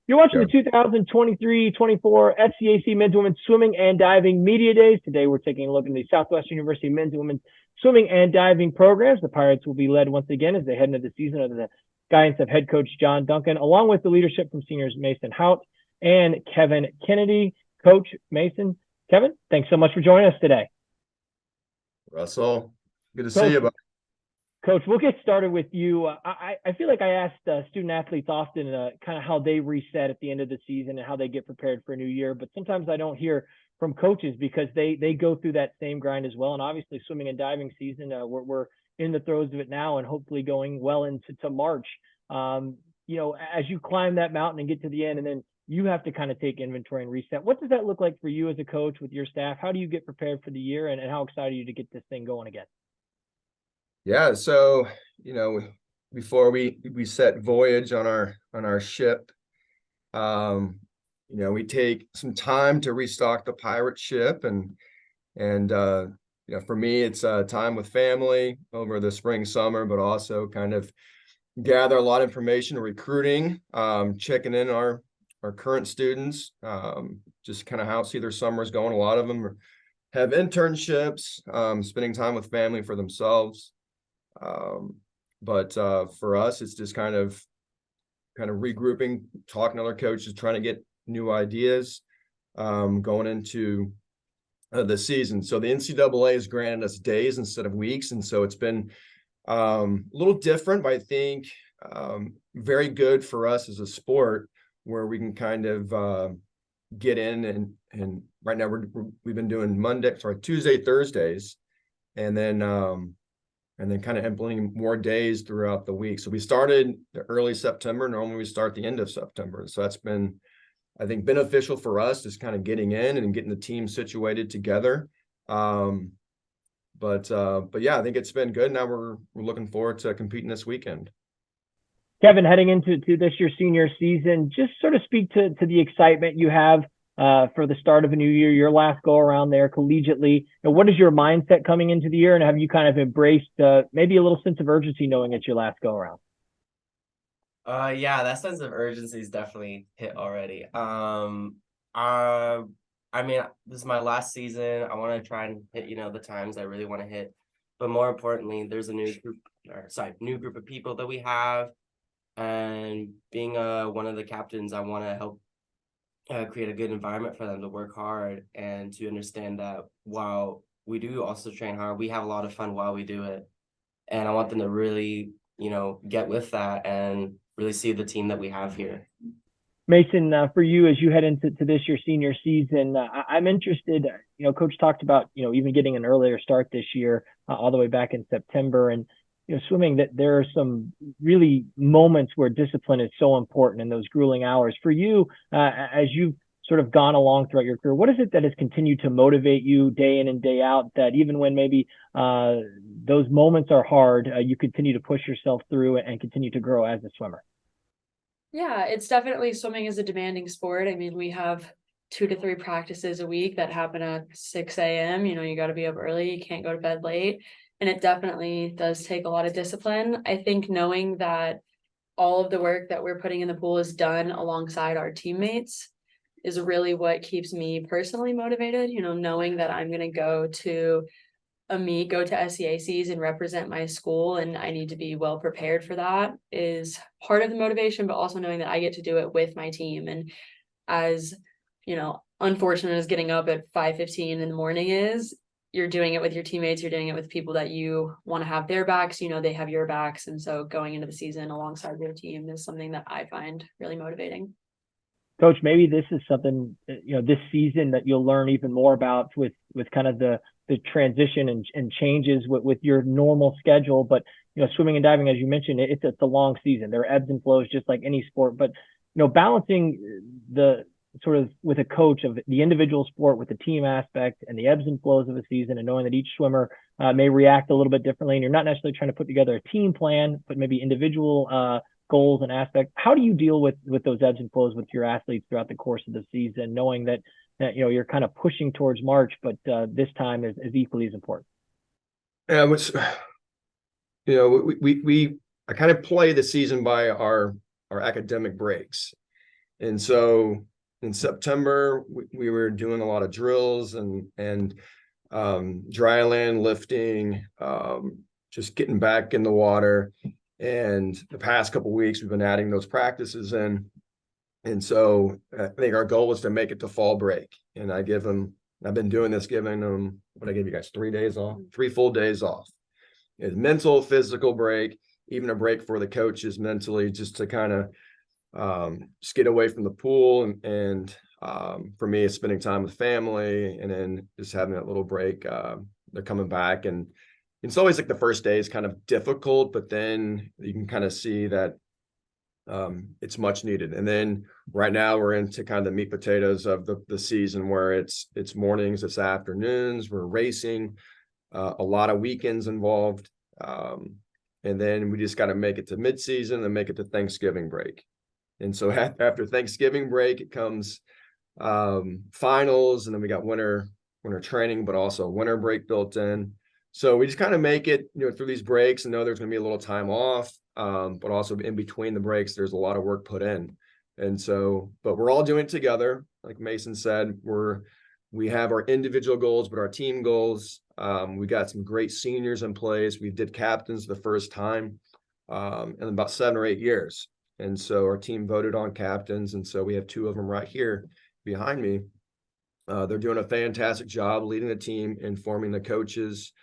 You're watching Yeah. the 2023-24 SCAC Men's and Women's Swimming and Diving Media Days. Today, we're taking a look at the Southwestern University Men's and Women's Swimming and Diving programs. The Pirates will be led once again as they head into the season under the guidance of head coach John Duncan, along with the leadership from seniors Maysen Hauck and Kevan Kennedy. Coach Maysen, Kevan, thanks so much for joining us today. Russell, good to see Coach, you, bud. Coach, we'll get started with you. I feel like I asked student athletes often kind of how they reset at the end of the season and how they get prepared for a new year, but sometimes I don't hear from coaches because they go through that same grind as well. And obviously, swimming and diving season, we're in the throes of it now, and hopefully going well into March. As you climb that mountain and get to the end, and then you have to kind of take inventory and reset. What does that look like for you as a coach with your staff? How do you get prepared for the year, and how excited are you to get this thing going again? Yeah, so before we set voyage on our ship, we take some time to restock the pirate ship, and for me, it's time with family over the spring, summer, but also kind of gather a lot of information, recruiting, checking in our current students, just kind of how see their summers going. A lot of them have internships, spending time with family for themselves. But for us, it's just kind of regrouping, talking to other coaches, trying to get new ideas going into the season. So the NCAA has granted us days instead of weeks, and so it's been a little different, but I think very good for us as a sport where we can kind of get in and right now we've been doing Tuesday, Thursdays, and then kind of implementing more days throughout the week. So we started the early September. Normally we start the end of September. So that's been, I think, beneficial for us, just kind of getting in and getting the team situated together. But yeah, I think it's been good. Now we're looking forward to competing this weekend. Kevan, heading into this year's senior season, just sort of speak to the excitement you have for the start of a new year, your last go around there collegiately. What is your mindset coming into the year, and have you kind of embraced maybe a little sense of urgency knowing it's your last go around? Yeah, that sense of urgency is definitely hit already. I mean, this is my last season. I want to try and hit, the times I really want to hit. But more importantly, there's a new group of people that we have. And being one of the captains, I want to help create a good environment for them to work hard and to understand that while we do also train hard, we have a lot of fun while we do it. And I want them to really, get with that and really see the team that we have here. Maysen, for you as you head into this your senior season, I'm interested. Coach talked about even getting an earlier start this year, all the way back in September, and swimming, that there are some really moments where discipline is so important in those grueling hours. For you, as you've sort of gone along throughout your career, what is it that has continued to motivate you day in and day out, that even when maybe those moments are hard, you continue to push yourself through and continue to grow as a swimmer? Yeah, it's definitely swimming is a demanding sport. I mean, we have 2 to 3 practices a week that happen at 6 a.m. You got to be up early. You can't go to bed late. And it definitely does take a lot of discipline. I think knowing that all of the work that we're putting in the pool is done alongside our teammates is really what keeps me personally motivated. Knowing that I'm going to go to SCACs and represent my school, and I need to be well prepared for that is part of the motivation, but also knowing that I get to do it with my team. And as unfortunate as getting up at 5:15 in the morning is, you're doing it with your teammates, you're doing it with people that you want to have their backs, they have your backs. And so going into the season alongside your team is something that I find really motivating. Coach, maybe this is something, this season that you'll learn even more about with kind of the transition and changes with your normal schedule. But, swimming and diving, as you mentioned, it's a long season. There are ebbs and flows just like any sport, but, balancing the sort of with a coach of the individual sport with the team aspect and the ebbs and flows of a season, and knowing that each swimmer may react a little bit differently. And you're not necessarily trying to put together a team plan, but maybe individual goals and aspects. How do you deal with those ebbs and flows with your athletes throughout the course of the season, knowing that you're kind of pushing towards March, but this time is equally as important? Yeah, which I kind of play the season by our academic breaks. And so in September, we were doing a lot of drills and dry land lifting, just getting back in the water. And the past couple of weeks, we've been adding those practices in. And so I think our goal was to make it to fall break. And I've been doing this, giving them, what I gave you guys, 3 days off, 3 full days off. It's mental, physical break, even a break for the coaches mentally, just to kind of just get away from the pool. And for me, it's spending time with family and then just having that little break. They're coming back, and it's always like the first day is kind of difficult, but then you can kind of see that it's much needed. And then right now we're into kind of the meat potatoes of the season, where it's mornings, it's afternoons, we're racing, a lot of weekends involved. And then we just got to make it to midseason and make it to Thanksgiving break. And so after Thanksgiving break, it comes finals, and then we got winter training, but also winter break built in. So we just kind of make it, through these breaks, and know there's going to be a little time off, but also in between the breaks, there's a lot of work put in. And so, but we're all doing it together. Like Maysen said, we have our individual goals, but our team goals. We got some great seniors in place. We did captains the first time in about 7 or 8 years. And so our team voted on captains. And so we have 2 of them right here behind me. They're doing a fantastic job leading the team, informing the coaches.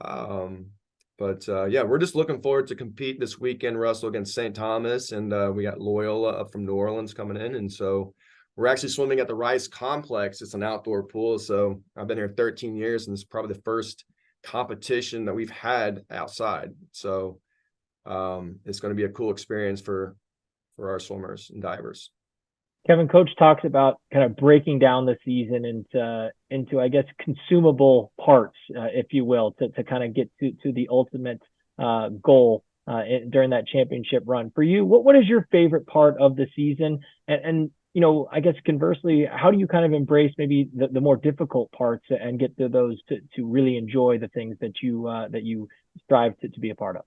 Yeah, we're just looking forward to compete this weekend, Russell, against St. Thomas. And we got Loyola up from New Orleans coming in. And so we're actually swimming at the Rice Complex. It's an outdoor pool. So I've been here 13 years, and it's probably the first competition that we've had outside. So it's going to be a cool experience for our swimmers and divers. Kevan, Coach talks about kind of breaking down the season into I guess, consumable parts, if you will, to kind of get to the ultimate goal during that championship run. For you, what is your favorite part of the season? And I guess conversely, how do you kind of embrace maybe the more difficult parts and get to those to really enjoy the things that you strive to be a part of?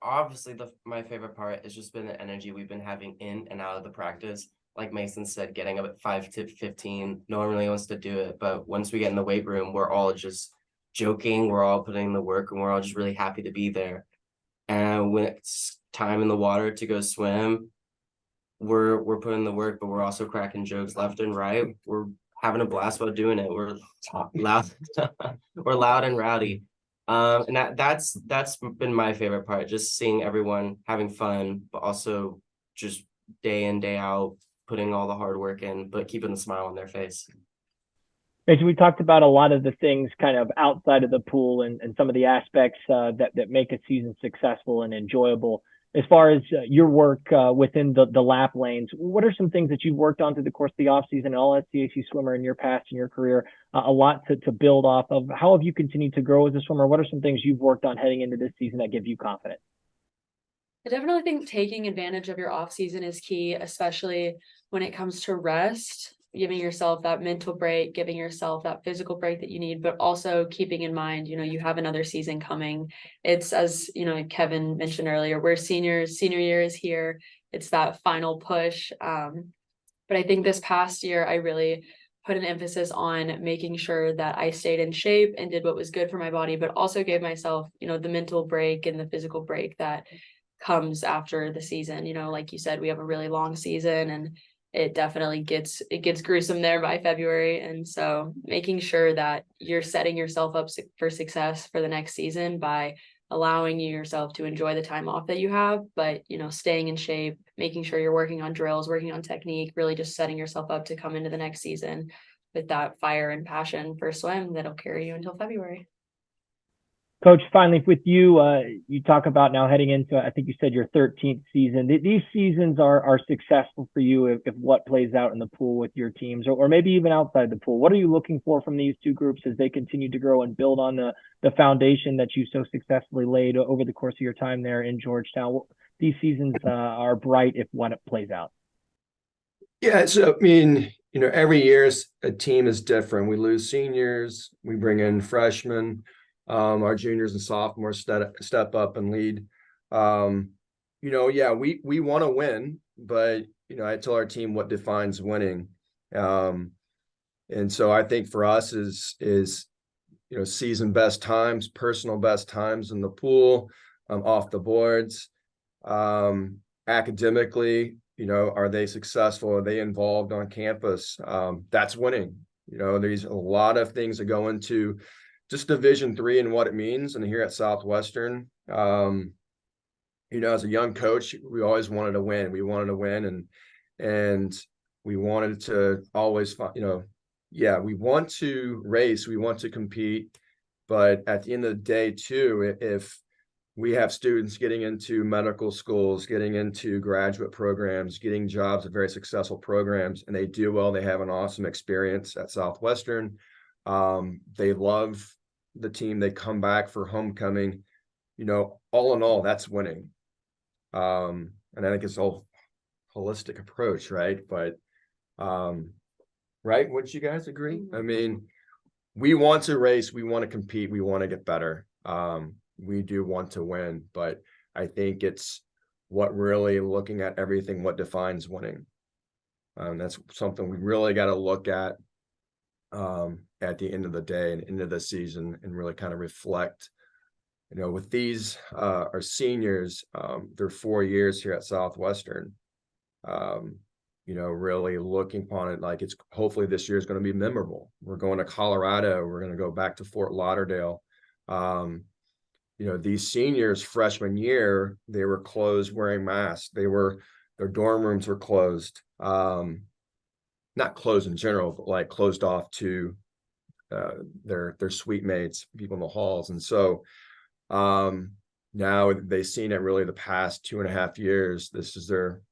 Obviously my favorite part has just been the energy we've been having in and out of the practice. Like Maysen said, getting up at 5 to 15, no one really wants to do it, but once we get in the weight room, we're all just joking, we're all putting in the work, and we're all just really happy to be there. And when it's time in the water to go swim, we're putting the work, but we're also cracking jokes left and right. We're having a blast while doing it. We're loud we're loud and rowdy. And that's been my favorite part, just seeing everyone having fun, but also just day in, day out, putting all the hard work in, but keeping the smile on their face. As we talked about a lot of the things kind of outside of the pool and some of the aspects that make a season successful and enjoyable. As far as your work within the lap lanes, what are some things that you've worked on through the course of the offseason, all SCAC swimmer in your past in your career, a lot to build off of? How have you continued to grow as a swimmer? What are some things you've worked on heading into this season that give you confidence? I definitely think taking advantage of your off season is key, especially when it comes to rest, giving yourself that mental break, giving yourself that physical break that you need, but also keeping in mind, you have another season coming. It's, as Kevan mentioned earlier, we're seniors, senior year is here. It's that final push. But I think this past year, I really put an emphasis on making sure that I stayed in shape and did what was good for my body, but also gave myself, the mental break and the physical break that comes after the season. Like you said, we have a really long season, and it definitely gets gruesome there by February. And so making sure that you're setting yourself up for success for the next season by allowing yourself to enjoy the time off that you have, but staying in shape, making sure you're working on drills, working on technique, really just setting yourself up to come into the next season with that fire and passion for swim that'll carry you until February. Coach, finally with you, you talk about now heading into, I think you said, your 13th season. These seasons are successful for you if what plays out in the pool with your teams, or maybe even outside the pool. What are you looking for from these two groups as they continue to grow and build on the foundation that you so successfully laid over the course of your time there in Georgetown? These seasons are bright if what plays out. Yeah, so every year a team is different. We lose seniors, we bring in freshmen. Our juniors and sophomores step up and lead. We want to win, but I tell our team what defines winning. And so I think for us is season best times, personal best times in the pool, off the boards, academically, are they successful? Are they involved on campus? That's winning. There's a lot of things that go into just Division III and what it means. And here at Southwestern, as a young coach, we always wanted to win. We wanted to win, and we wanted to always, we want to race, we want to compete, but at the end of the day, too, if we have students getting into medical schools, getting into graduate programs, getting jobs at very successful programs, and they do well, they have an awesome experience at Southwestern. They love the team, they come back for homecoming. All in all, that's winning. And I think it's a holistic approach, right? But right, wouldn't you guys agree? I mean, we want to race, we want to compete, we want to get better. We do want to win, but I think it's what really looking at everything, what defines winning. That's something we really got to look at the end of the day and end of the season, and really kind of reflect. With these our seniors, they're 4 years here at Southwestern. Really looking upon it like it's hopefully this year is going to be memorable. We're going to Colorado. We're going to go back to Fort Lauderdale. These seniors freshman year, they were closed wearing masks. Their dorm rooms were closed. Not closed in general, but like closed off to their suite mates, people in the halls. And so now they've seen it really the past 2.5 years. This is their,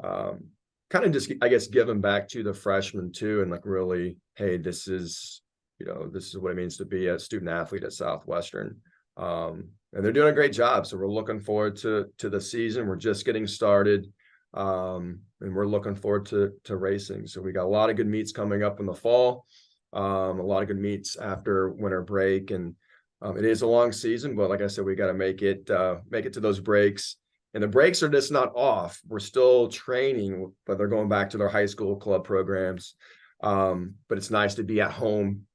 kind of just, I guess, giving back to the freshmen too. And like, really, hey, this is what it means to be a student athlete at Southwestern. And they're doing a great job. So we're looking forward to the season. We're just getting started. And we're looking forward to racing. So we got a lot of good meets coming up in the fall. A lot of good meets after winter break. And it is a long season, but like I said, we got to make it to those breaks. And the breaks are just not off. We're still training, but they're going back to their high school club programs. But it's nice to be at home,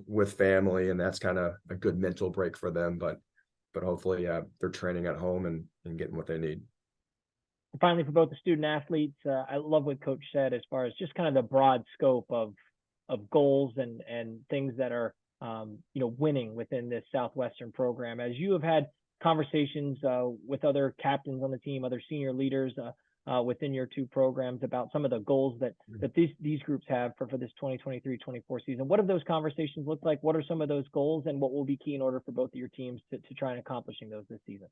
with family, and that's kind of a good mental break for them. But hopefully, they're training at home and getting what they need. Finally, for both the student athletes, I love what Coach said as far as just kind of the broad scope of goals and things that are winning within this Southwestern program. As you have had conversations with other captains on the team, other senior leaders within your two programs about some of the goals that these groups have for this 2023-24 season. What have those conversations looked like? What are some of those goals, and what will be key in order for both of your teams to try and accomplishing those this season?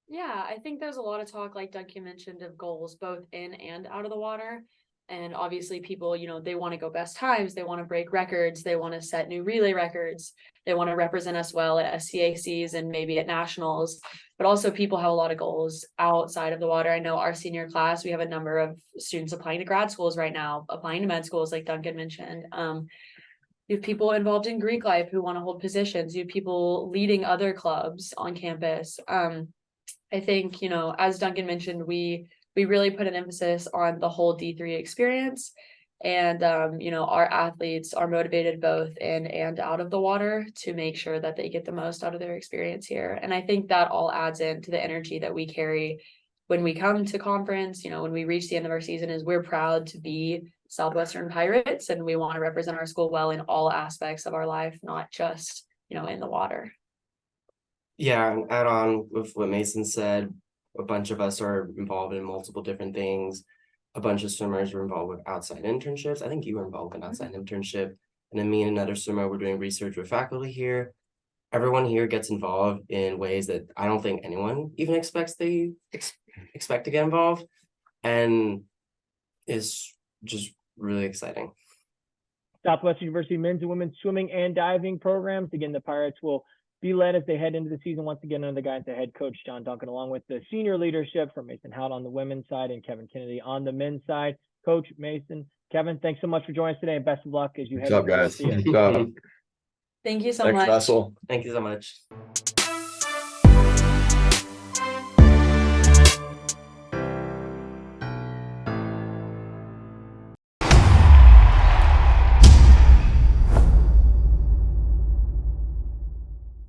Yeah, I think there's a lot of talk, like Duncan mentioned, of goals both in and out of the water. And obviously people, they want to go best times. They want to break records. They want to set new relay records. They want to represent us well at SCACs and maybe at nationals. But also people have a lot of goals outside of the water. I know our senior class, we have a number of students applying to grad schools right now, applying to med schools, like Duncan mentioned. You have people involved in Greek life who want to hold positions. You have people leading other clubs on campus. I think, as Duncan mentioned, we really put an emphasis on the whole D3 experience, and our athletes are motivated both in and out of the water to make sure that they get the most out of their experience here. And I think that all adds into the energy that we carry when we come to conference, when we reach the end of our season, is we're proud to be Southwestern Pirates, and we want to represent our school well in all aspects of our life, not just, in the water. Yeah, and add on with what Maysen said, a bunch of us are involved in multiple different things. A bunch of swimmers were involved with outside internships. I think you were involved with an outside internship. And then me and another swimmer were doing research with faculty here. Everyone here gets involved in ways that I don't think anyone even expects they expect to get involved. And it's just really exciting. Southwestern University men's and women's swimming and diving programs. Again, the Pirates will be led as they head into the season once again under the guidance of head coach John Duncan, along with the senior leadership from Maysen Hauck on the women's side and Kevan Kennedy on the men's side. Coach, Maysen, Kevan, thanks so much for joining us today, and best of luck as you head. What's up, guys? Thank you so Thanks, much. Russell. Thank you so much.